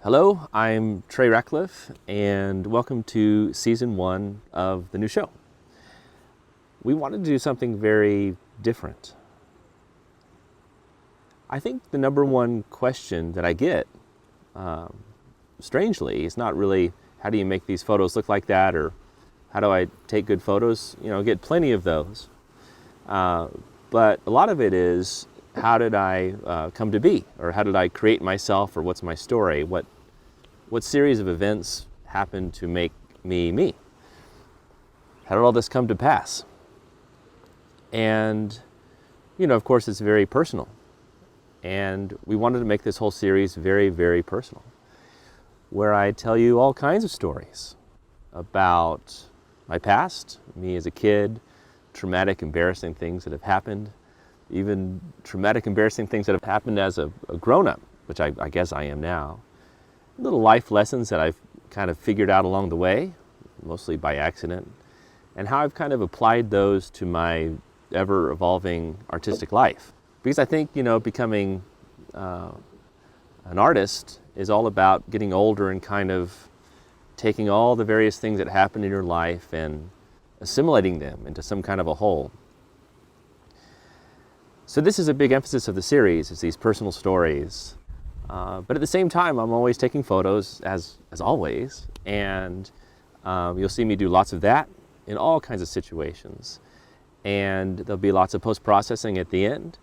Hello, I'm Trey Ratcliff, and welcome to Season 1 of the new show. We wanted to do something very different. I think the number one question that I get, strangely, is not really, how do you make these photos look like that, or how do I take good photos? You know, I get plenty of those. But a lot of it is, how did I come to be? Or how did I create myself? Or what's my story? What series of events happened to make me me? How did all this come to pass? And, you know, of course, it's very personal. And we wanted to make this whole series very, very personal, where I tell you all kinds of stories about my past, me as a kid, traumatic, embarrassing things that have happened, even traumatic, embarrassing things that have happened as a grown-up, which I guess I am now. Little life lessons that I've kind of figured out along the way, mostly by accident, and how I've kind of applied those to my ever-evolving artistic life. Because I think, you know, becoming an artist is all about getting older and kind of taking all the various things that happen in your life and assimilating them into some kind of a whole. So this is a big emphasis of the series, is these personal stories. But at the same time, I'm always taking photos, as always, and you'll see me do lots of that in all kinds of situations. And there'll be lots of post-processing at the end.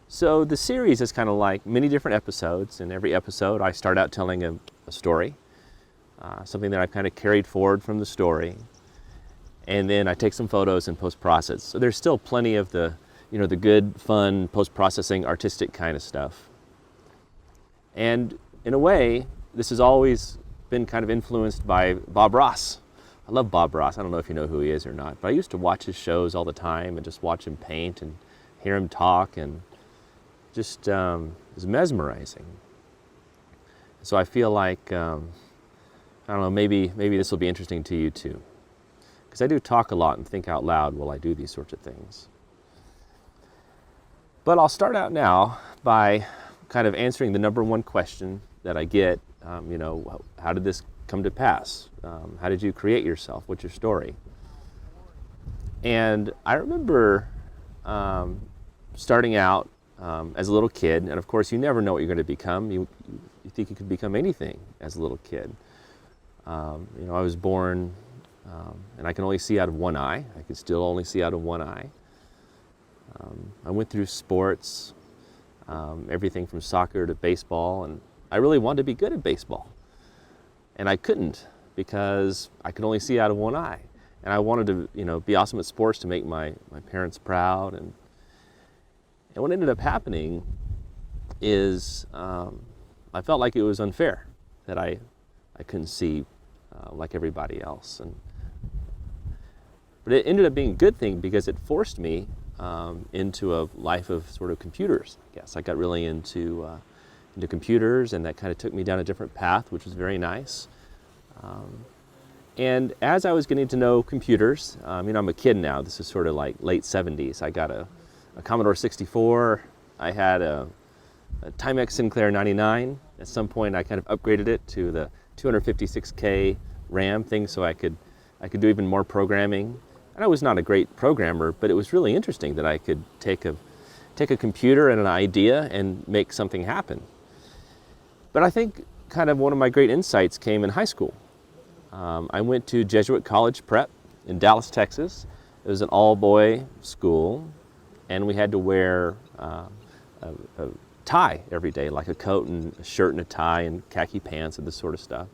So the series is kind of like many different episodes. In every episode, I start out telling a story, something that I've kind of carried forward from the story. And then I take some photos and post-process. So there's still plenty of the, you know, the good, fun, post-processing, artistic kind of stuff. And in a way, this has always been kind of influenced by Bob Ross. I love Bob Ross. I don't know if you know who he is or not, but I used to watch his shows all the time and just watch him paint and hear him talk, and just it was mesmerizing. So I feel like, I don't know, maybe this will be interesting to you too. Because I do talk a lot and think out loud while I do these sorts of things. But I'll start out now by kind of answering the number one question that I get, you know, how did this come to pass? How did you create yourself? What's your story? And I remember starting out as a little kid, and of course you never know what you're going to become. You think you could become anything as a little kid. You know, I was born, and I can only see out of one eye. I can still only see out of one eye. I went through sports, everything from soccer to baseball, and I really wanted to be good at baseball. And I couldn't, because I could only see out of one eye. And I wanted to, you know, be awesome at sports to make my parents proud. And what ended up happening is I felt like it was unfair that I couldn't see like everybody else. But it ended up being a good thing, because it forced me into a life of sort of computers, I guess. I got really into computers, and that kind of took me down a different path, which was very nice. And as I was getting to know computers, you know, I'm a kid now. This is sort of like late 70s. I got a Commodore 64. I had a Timex Sinclair 99. At some point, I kind of upgraded it to the 256K RAM thing, so I could do even more programming. And I was not a great programmer, but it was really interesting that I could take a computer and an idea and make something happen. But I think kind of one of my great insights came in high school. I went to Jesuit College Prep in Dallas, Texas. It was an all-boy school, and we had to wear a tie every day, like a coat and a shirt and a tie and khaki pants and this sort of stuff.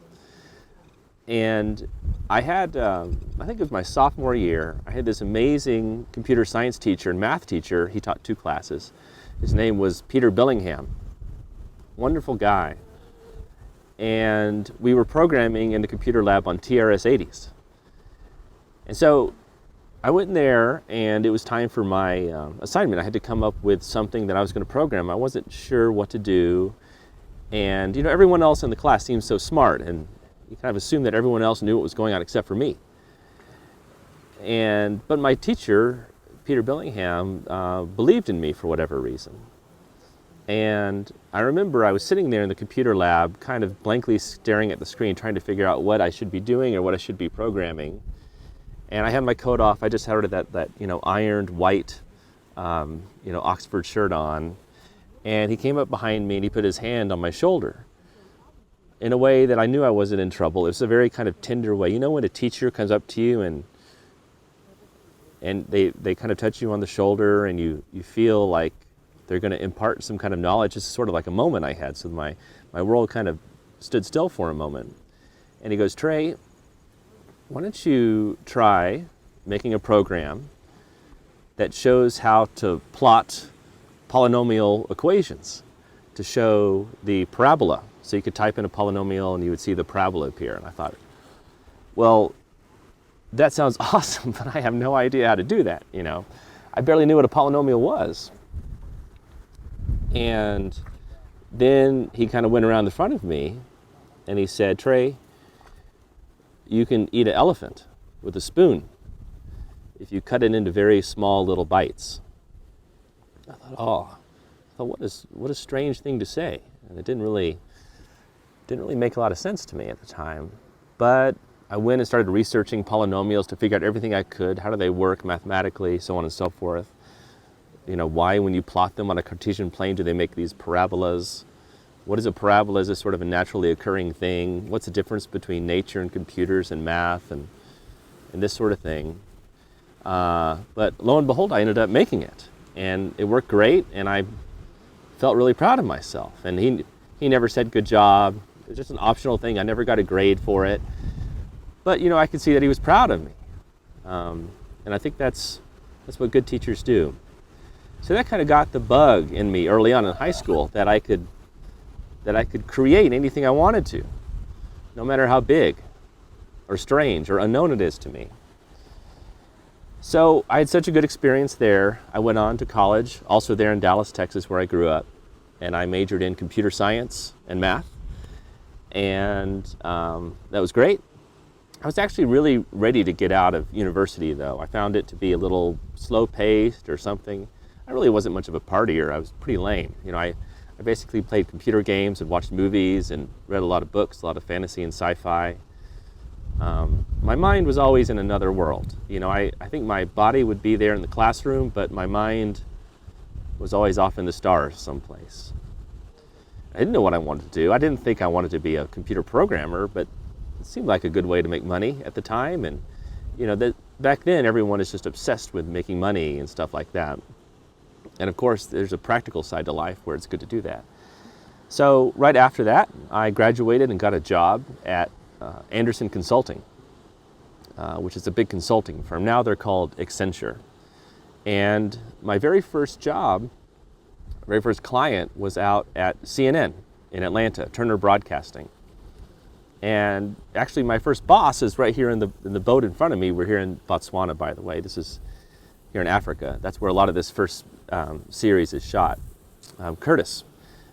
And I had, I think it was my sophomore year, I had this amazing computer science teacher and math teacher. He taught 2 classes. His name was Peter Billingham. Wonderful guy. And we were programming in the computer lab on TRS-80s. And so I went in there, and it was time for my assignment. I had to come up with something that I was going to program. I wasn't sure what to do. And, you know, everyone else in the class seemed so smart, and you kind of assumed that everyone else knew what was going on except for me. But my teacher, Peter Billingham, believed in me for whatever reason. And I remember I was sitting there in the computer lab, kind of blankly staring at the screen, trying to figure out what I should be doing or what I should be programming. And I had my coat off. I just had that ironed white, Oxford shirt on. And he came up behind me and he put his hand on my shoulder in a way that I knew I wasn't in trouble. It was a very kind of tender way. You know when a teacher comes up to you and they kind of touch you on the shoulder and you feel like they're going to impart some kind of knowledge. It's sort of like a moment I had. So my world kind of stood still for a moment. And he goes, Trey, why don't you try making a program that shows how to plot polynomial equations to show the parabola. So you could type in a polynomial and you would see the parabola appear. And I thought, well, that sounds awesome, but I have no idea how to do that. I barely knew what a polynomial was. And then he kind of went around the front of me and he said, Trey, you can eat an elephant with a spoon if you cut it into very small little bites. I thought, what a strange thing to say. And it didn't really make a lot of sense to me at the time. But I went and started researching polynomials to figure out everything I could. How do they work mathematically, so on and so forth. Why when you plot them on a Cartesian plane do they make these parabolas? What is a parabola? Is it sort of a naturally occurring thing? What's the difference between nature and computers and math and this sort of thing? But lo and behold, I ended up making it. And it worked great, and I felt really proud of myself. And he never said good job. It was just an optional thing. I never got a grade for it. But I could see that he was proud of me. And I think that's what good teachers do. So that kind of got the bug in me early on in high school that I could create anything I wanted to, no matter how big or strange or unknown it is to me. So I had such a good experience there. I went on to college, also there in Dallas, Texas, where I grew up, and I majored in computer science and math, and that was great. I was actually really ready to get out of university, though. I found it to be a little slow-paced or something. I really wasn't much of a partier. I was pretty lame. I basically played computer games and watched movies and read a lot of books, a lot of fantasy and sci-fi. My mind was always in another world. I think my body would be there in the classroom, but my mind was always off in the stars someplace. I didn't know what I wanted to do. I didn't think I wanted to be a computer programmer, but it seemed like a good way to make money at the time. And back then, everyone is just obsessed with making money and stuff like that. And of course, there's a practical side to life where it's good to do that. So right after that, I graduated and got a job at Anderson Consulting, which is a big consulting firm. Now they're called Accenture. And my very first client was out at CNN in Atlanta, Turner Broadcasting. And actually my first boss is right here in the boat in front of me. We're here in Botswana, by the way. This is here in Africa. That's where a lot of this first series is shot, Curtis.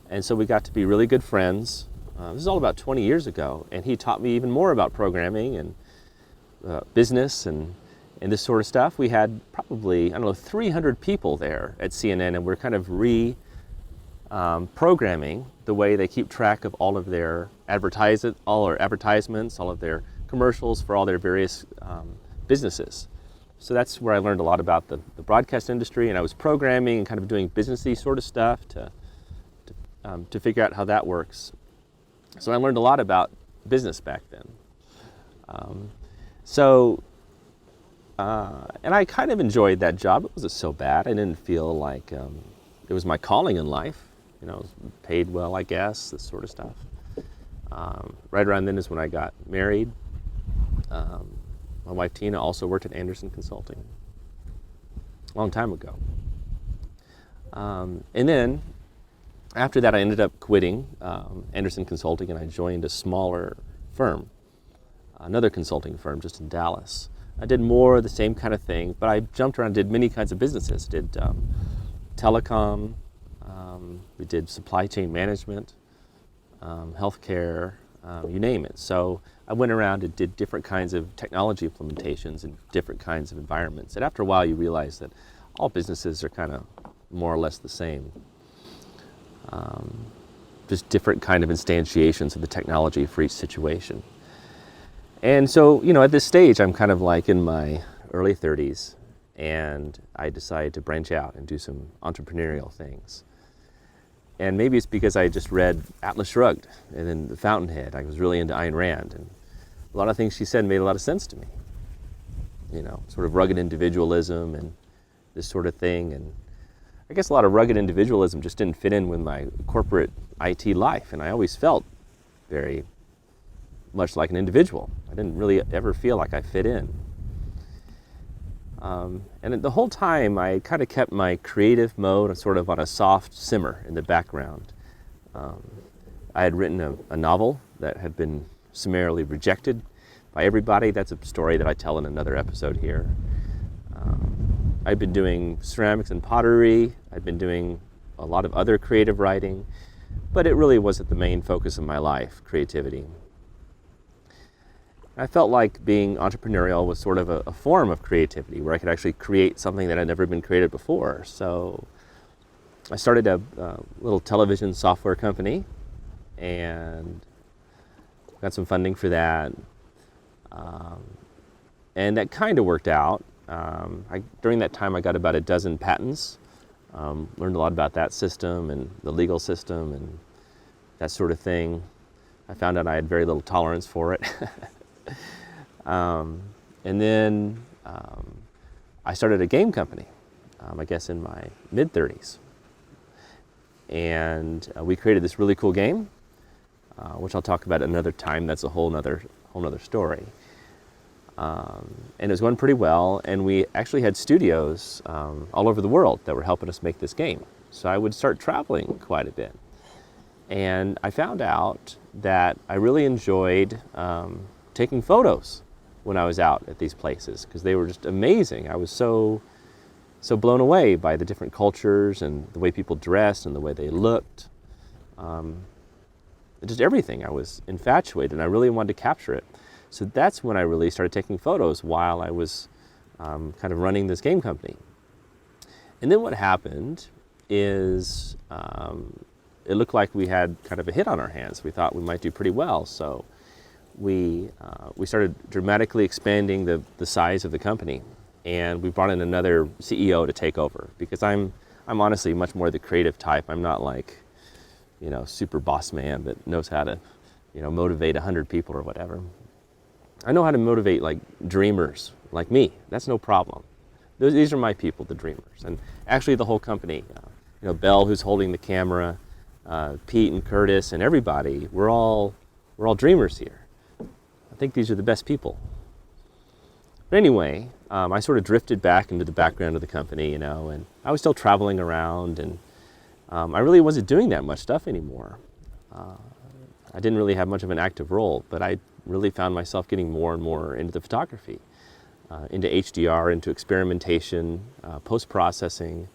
And so we got to be really good friends. This is all about 20 years ago, and he taught me even more about programming and business and this sort of stuff. We had probably, 300 people there at CNN, and we're kind of programming the way they keep track of all of their advertisements, all of their commercials for all their various businesses. So that's where I learned a lot about the broadcast industry, and I was programming and kind of doing businessy sort of stuff to figure out how that works. So I learned a lot about business back then. And I kind of enjoyed that job. It wasn't so bad. I didn't feel like it was my calling in life. I was paid well, I guess, this sort of stuff. Right around then is when I got married. My wife Tina also worked at Anderson Consulting a long time ago. And then after that, I ended up quitting Anderson Consulting, and I joined a smaller firm, another consulting firm just in Dallas. I did more of the same kind of thing, but I jumped around, did many kinds of businesses. Did telecom, we did supply chain management, healthcare, you name it. So I went around and did different kinds of technology implementations in different kinds of environments. And after a while, you realize that all businesses are kind of more or less the same. just different kind of instantiations of the technology for each situation. And so, at this stage, I'm kind of like in my early 30s, and I decided to branch out and do some entrepreneurial things. And maybe it's because I just read Atlas Shrugged and then The Fountainhead. I was really into Ayn Rand, and a lot of things she said made a lot of sense to me. Sort of rugged individualism and this sort of thing. And I guess a lot of rugged individualism just didn't fit in with my corporate IT life, and I always felt very much like an individual. I didn't really ever feel like I fit in. And the whole time I kind of kept my creative mode sort of on a soft simmer in the background. I had written a novel that had been summarily rejected by everybody. That's a story that I tell in another episode here. I'd been doing ceramics and pottery. I'd been doing a lot of other creative writing, but it really wasn't the main focus of my life, creativity. I felt like being entrepreneurial was sort of a form of creativity where I could actually create something that had never been created before. So I started a little television software company and got some funding for that. And that kind of worked out. During that time, I got about a dozen patents, learned a lot about that system and the legal system and that sort of thing. I found out I had very little tolerance for it. And then I started a game company, I guess in my mid-30s. And we created this really cool game, which I'll talk about another time. That's a whole nother story. And it was going pretty well, and we actually had studios all over the world that were helping us make this game. So I would start traveling quite a bit. And I found out that I really enjoyed taking photos when I was out at these places, because they were just amazing. I was so blown away by the different cultures and the way people dressed and the way they looked. Just everything. I was infatuated, and I really wanted to capture it. So that's when I really started taking photos while I was kind of running this game company. And then what happened is it looked like we had kind of a hit on our hands. We thought we might do pretty well. So we started dramatically expanding the size of the company, and we brought in another CEO to take over, because I'm honestly much more the creative type. I'm not like, super boss man that knows how to, motivate 100 people or whatever. I know how to motivate like dreamers like me. That's no problem. These are my people, the dreamers, and actually the whole company. Belle, who's holding the camera, Pete and Curtis and everybody. We're all dreamers here. I think these are the best people. But anyway, I sort of drifted back into the background of the company, and I was still traveling around, and I really wasn't doing that much stuff anymore. I didn't really have much of an active role, but I really found myself getting more and more into the photography, into HDR, into experimentation, post-processing.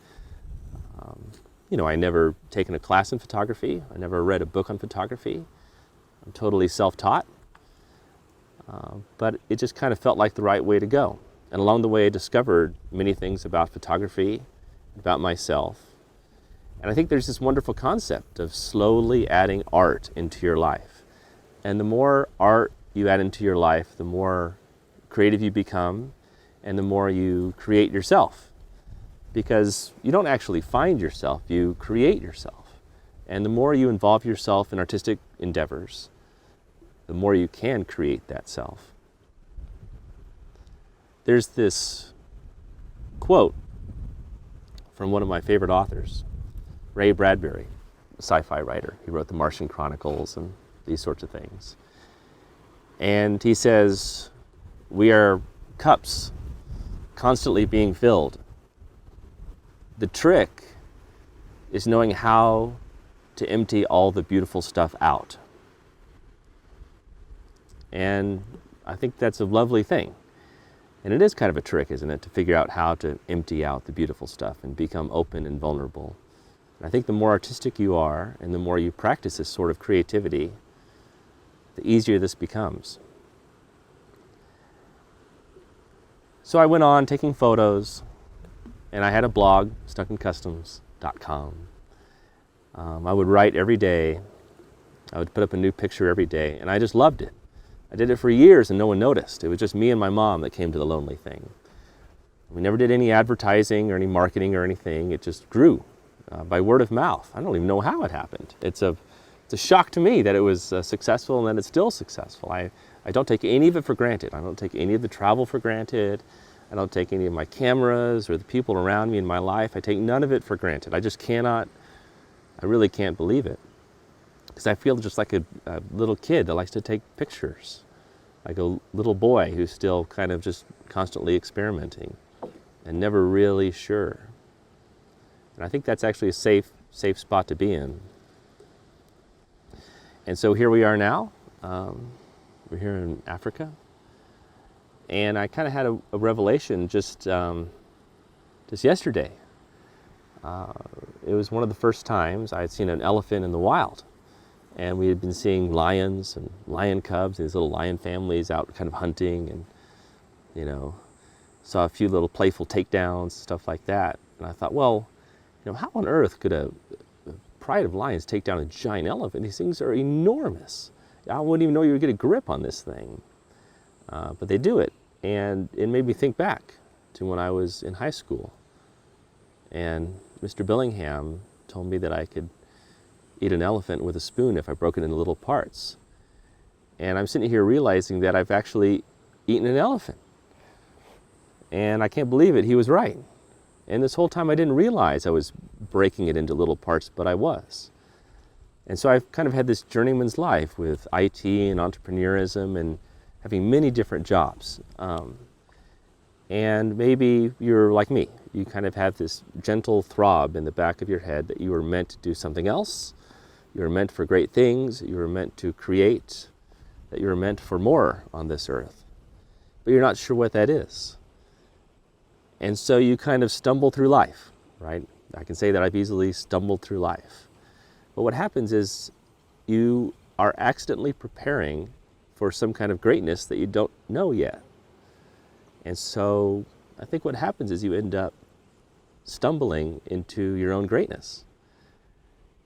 I never taken a class in photography. I never read a book on photography. I'm totally self-taught. But it just kind of felt like the right way to go. And along the way, I discovered many things about photography, about myself. And I think there's this wonderful concept of slowly adding art into your life. And the more art you add into your life, the more creative you become, and the more you create yourself. Because you don't actually find yourself, you create yourself. And the more you involve yourself in artistic endeavors, the more you can create that self. There's this quote from one of my favorite authors, Ray Bradbury, a sci-fi writer. He wrote the Martian Chronicles and these sorts of things. And he says, "We are cups constantly being filled. The trick is knowing how to empty all the beautiful stuff out." And I think that's a lovely thing. And it is kind of a trick, isn't it, to figure out how to empty out the beautiful stuff and become open and vulnerable. And I think the more artistic you are and the more you practice this sort of creativity, the easier this becomes. So I went on taking photos, and I had a blog, stuckincustoms.com. I would write every day. I would put up a new picture every day, and I just loved it. I did it for years and no one noticed. It was just me and my mom that came to the lonely thing. We never did any advertising or any marketing or anything. It just grew by word of mouth. I don't even know how it happened. It's a shock to me that it was successful and that it's still successful. I don't take any of it for granted. I don't take any of the travel for granted. I don't take any of my cameras or the people around me in my life. I take none of it for granted. I just cannot, I really can't believe it. Because I feel just like a little kid that likes to take pictures. Like a little boy who's still kind of just constantly experimenting and never really sure. And I think that's actually a safe spot to be in. And so here we are now. We're here in Africa. And I kind of had a revelation just yesterday. It was one of the first times I had seen an elephant in the wild. And we had been seeing lions and lion cubs, these little lion families out kind of hunting, and, you know, saw a few little playful takedowns, stuff like that. And I thought, well, you know, how on earth could a pride of lions take down a giant elephant? These things are enormous. I wouldn't even know you would get a grip on this thing. But they do it. And it made me think back to when I was in high school. And Mr. Billingham told me that I could eat an elephant with a spoon if I broke it into little parts. And I'm sitting here realizing that I've actually eaten an elephant. And I can't believe it, he was right. And this whole time I didn't realize I was breaking it into little parts, but I was. And so I've kind of had this journeyman's life with IT and entrepreneurism and having many different jobs. And maybe you're like me. You kind of have this gentle throb in the back of your head that you were meant to do something else. You were meant for great things. You were meant to create. That you were meant for more on this earth. But you're not sure what that is. And so you kind of stumble through life, right? I can say that I've easily stumbled through life. But what happens is you are accidentally preparing for some kind of greatness that you don't know yet. And so I think what happens is you end up stumbling into your own greatness.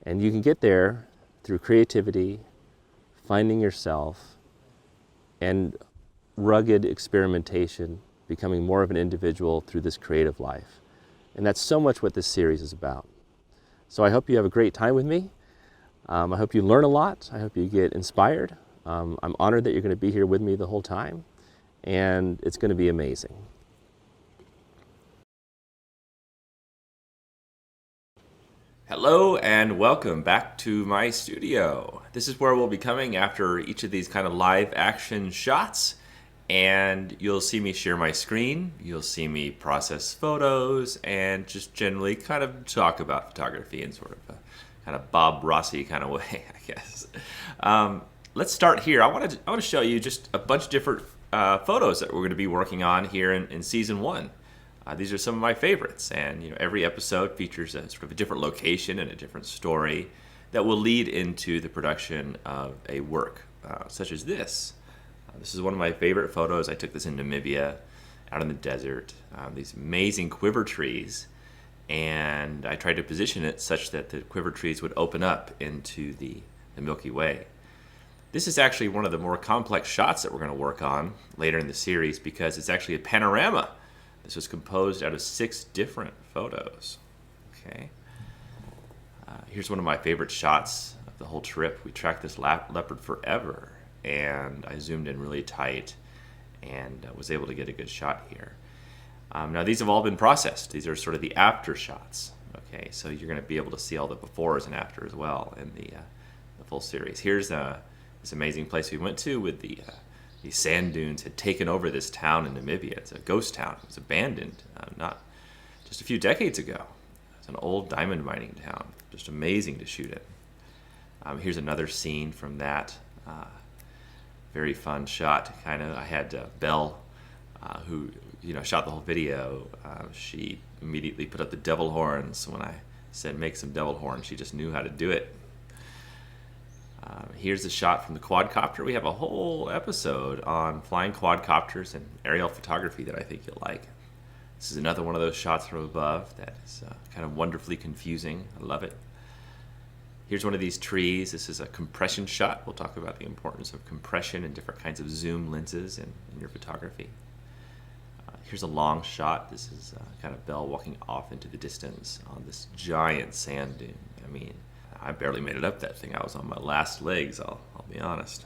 And you can get there through creativity, finding yourself, and rugged experimentation, becoming more of an individual through this creative life. And that's so much what this series is about. So I hope you have a great time with me. I hope you learn a lot. I hope you get inspired. I'm honored that you're going to be here with me the whole time. And it's going to be amazing. Hello and welcome back to my studio. This is where we'll be coming after each of these kind of live action shots, and you'll see me share my screen, you'll see me process photos, and just generally kind of talk about photography in sort of a kind of Bob Rossi kind of way, I guess. Let's start here. I want to show you just a bunch of different photos that we're going to be working on here in season 1. These are some of my favorites, and you know, every episode features a sort of a different location and a different story that will lead into the production of a work, such as this. This is one of my favorite photos. I took this in Namibia, out in the desert. These amazing quiver trees, and I tried to position it such that the quiver trees would open up into the Milky Way. This is actually one of the more complex shots that we're going to work on later in the series because it's actually a panorama. This was composed out of 6 different photos. Okay. Here's one of my favorite shots of the whole trip. We tracked this leopard forever, and I zoomed in really tight and was able to get a good shot here. Now these have all been processed. These are sort of the after shots. Okay, so you're going to be able to see all the befores and after as well in the full series. Here's this amazing place we went to with these sand dunes had taken over this town in Namibia. It's a ghost town. It was abandoned not just a few decades ago. It's an old diamond mining town. Just amazing to shoot it. Here's another scene from that. Very fun shot. I had Belle, who shot the whole video. She immediately put up the devil horns when I said make some devil horns. She just knew how to do it. Here's a shot from the quadcopter. We have a whole episode on flying quadcopters and aerial photography that I think you'll like. This is another one of those shots from above that is kind of wonderfully confusing. I love it. Here's one of these trees. This is a compression shot. We'll talk about the importance of compression and different kinds of zoom lenses in your photography. Here's a long shot. This is kind of Belle walking off into the distance on this giant sand dune. I mean, I barely made it up that thing. I was on my last legs, I'll be honest.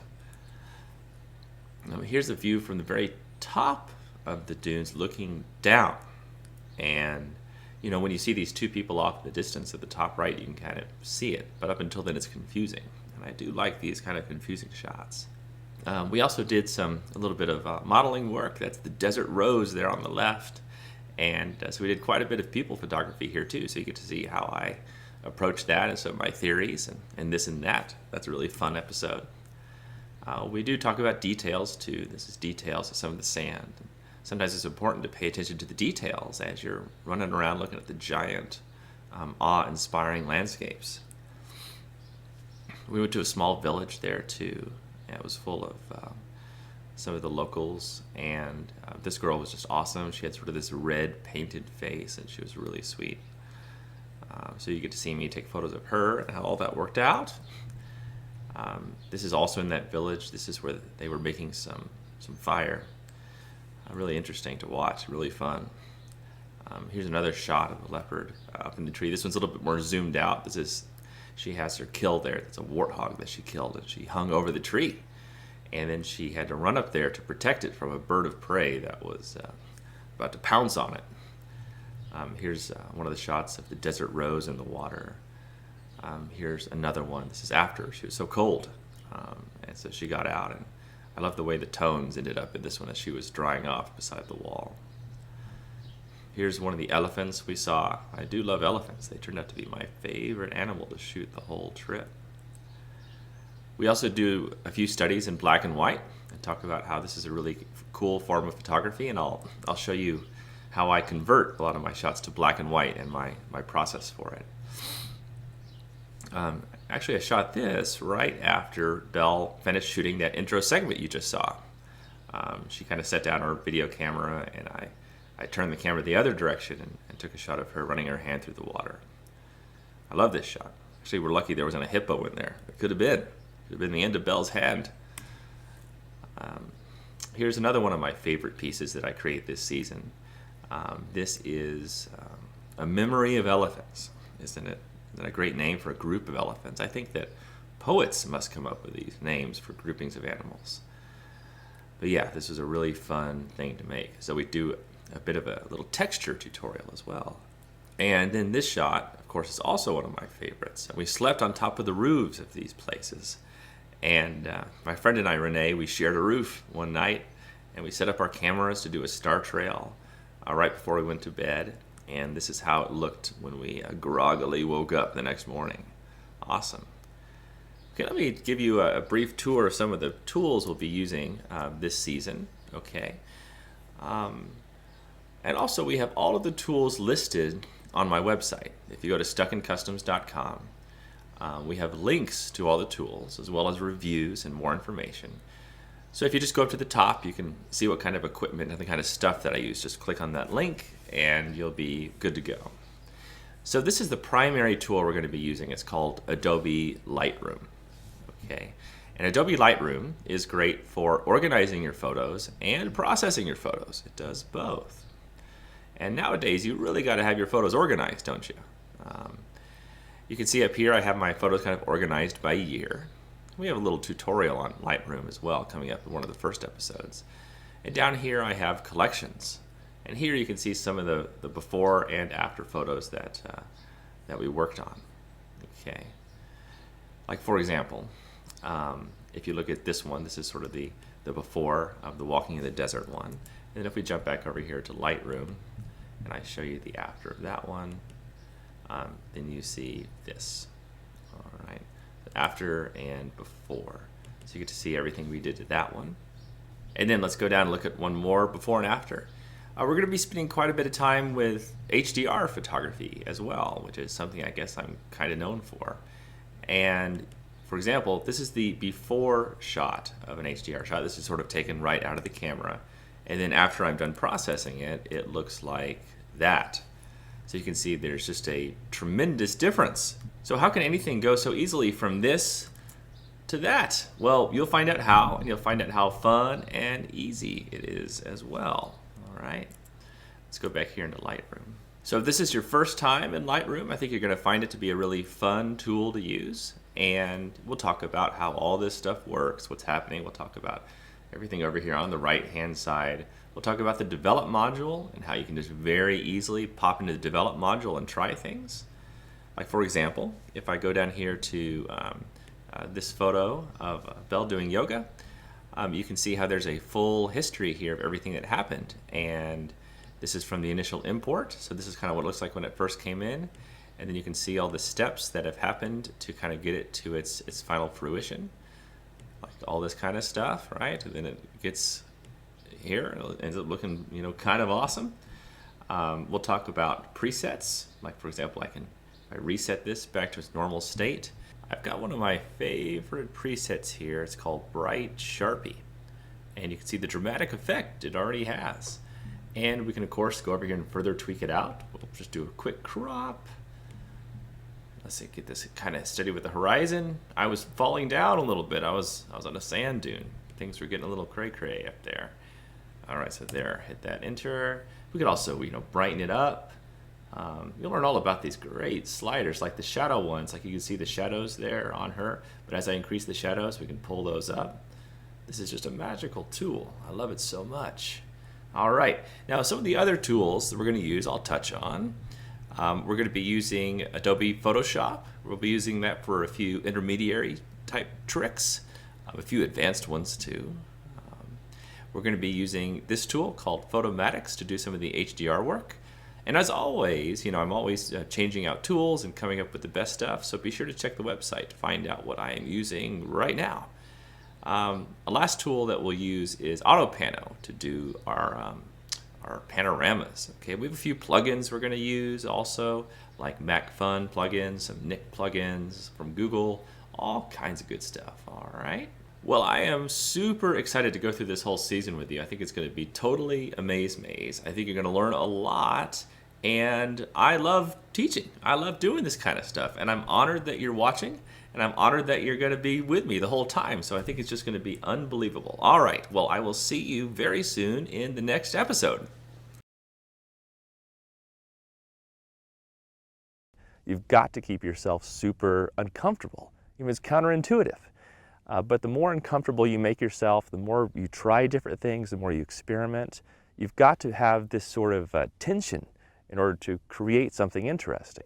Now, here's a view from the very top of the dunes looking down. And you know, when you see these two people off in the distance at the top right, you can kind of see it. But up until then, it's confusing. And I do like these kind of confusing shots. We also did a little bit of modeling work. That's the desert rose there on the left. And so we did quite a bit of people photography here too. So you get to see how I approach that and some of my theories and this and that. That's a really fun episode. We do talk about details too. This is details of some of the sand. Sometimes it's important to pay attention to the details as you're running around looking at the giant, awe-inspiring landscapes. We went to a small village there too. Yeah, it was full of some of the locals, and this girl was just awesome. She had sort of this red painted face, and she was really sweet. So you get to see me take photos of her and how all that worked out. This is also in that village. This is where they were making some fire. Really interesting to watch, really fun. Here's another shot of a leopard up in the tree. This one's a little bit more zoomed out. She has her kill there. It's a warthog that she killed, and she hung over the tree. And then she had to run up there to protect it from a bird of prey that was about to pounce on it. Here's one of the shots of the desert rose in the water. Here's another one. This is after she was so cold. And so she got out, and I love the way the tones ended up in this one as she was drying off beside the wall. Here's one of the elephants we saw. I do love elephants. They turned out to be my favorite animal to shoot the whole trip. We also do a few studies in black and white and talk about how this is a really cool form of photography, and I'll show you how I convert a lot of my shots to black and white and my process for it. Actually, I shot this right after Belle finished shooting that intro segment you just saw. She kind of set down her video camera, and I turned the camera the other direction and took a shot of her running her hand through the water. I love this shot. Actually, we're lucky there wasn't a hippo in there. It could have been. It could have been the end of Belle's hand. Here's another one of my favorite pieces that I create this season. This is a memory of elephants, isn't it? Isn't that a great name for a group of elephants? I think that poets must come up with these names for groupings of animals. But yeah, this was a really fun thing to make. So we do a bit of a little texture tutorial as well. And then this shot, of course, is also one of my favorites. We slept on top of the roofs of these places. And my friend and I, Renee, we shared a roof one night, and we set up our cameras to do a star trail right before we went to bed. And this is how it looked when we groggily woke up the next morning. Awesome. Okay, let me give you a brief tour of some of the tools we'll be using this season. Okay. And also, we have all of the tools listed on my website. If you go to stuckincustoms.com, we have links to all the tools, as well as reviews and more information. So if you just go up to the top, you can see what kind of equipment and the kind of stuff that I use. Just click on that link, and you'll be good to go. So this is the primary tool we're going to be using. It's called Adobe Lightroom. Okay, and Adobe Lightroom is great for organizing your photos and processing your photos. It does both. And nowadays, you really got to have your photos organized, don't you? You can see up here, I have my photos kind of organized by year. We have a little tutorial on Lightroom as well coming up in one of the first episodes. And down here, I have collections. And here you can see some of the before and after photos that we worked on. Okay. Like for example, if you look at this one, this is sort of the before of the walking in the desert one. And then if we jump back over here to Lightroom, and I show you the after of that one, then you see this. All right, after and before. So you get to see everything we did to that one. And then let's go down and look at one more before and after. We're going to be spending quite a bit of time with HDR photography as well, which is something I guess I'm kind of known for. And for example, this is the before shot of an HDR shot. This is sort of taken right out of the camera. And then after I'm done processing it, it looks like that. So you can see there's just a tremendous difference So how can anything go so easily from this to that? Well, you'll find out how, and you'll find out how fun and easy it is as well. All right, let's go back here into Lightroom. So if this is your first time in Lightroom, I think you're going to find it to be a really fun tool to use. And we'll talk about how all this stuff works, what's happening. We'll talk about everything over here on the right-hand side. We'll talk about the Develop module and how you can just very easily pop into the Develop module and try things. Like for example, if I go down here to this photo of Belle doing yoga, you can see how there's a full history here of everything that happened. And this is from the initial import. So this is kind of what it looks like when it first came in. And then you can see all the steps that have happened to kind of get it to its final fruition. Like all this kind of stuff, right? And then it gets here, it ends up looking, kind of awesome. We'll talk about presets. Like for example, if I reset this back to its normal state. I've got one of my favorite presets here. It's called Bright Sharpie. And you can see the dramatic effect it already has. And we can of course go over here and further tweak it out. We'll just do a quick crop. Let's see, get this kind of steady with the horizon. I was falling down a little bit. I was on a sand dune. Things were getting a little cray-cray up there. All right, so there, hit that enter. We could also, brighten it up. You'll learn all about these great sliders, like the shadow ones. Like you can see the shadows there on her. But as I increase the shadows, we can pull those up. This is just a magical tool. I love it so much. All right, now some of the other tools that we're going to use, I'll touch on. We're going to be using Adobe Photoshop. We'll be using that for a few intermediary type tricks, a few advanced ones too. We're going to be using this tool called Photomatics to do some of the HDR work. And as always, I'm always changing out tools and coming up with the best stuff. So be sure to check the website to find out what I am using right now. A last tool that we'll use is AutoPano to do our panoramas. Okay, we have a few plugins we're going to use also, like MacFun plugins, some Nick plugins from Google, all kinds of good stuff. All right. Well, I am super excited to go through this whole season with you. I think it's going to be totally amaze-maze. I think you're going to learn a lot, and I love teaching. I love doing this kind of stuff, and I'm honored that you're watching. And I'm honored that you're going to be with me the whole time. So I think it's just going to be unbelievable. All right. Well, I will see you very soon in the next episode. You've got to keep yourself super uncomfortable. It's counterintuitive. But the more uncomfortable you make yourself, the more you try different things, the more you experiment, you've got to have this sort of tension in order to create something interesting.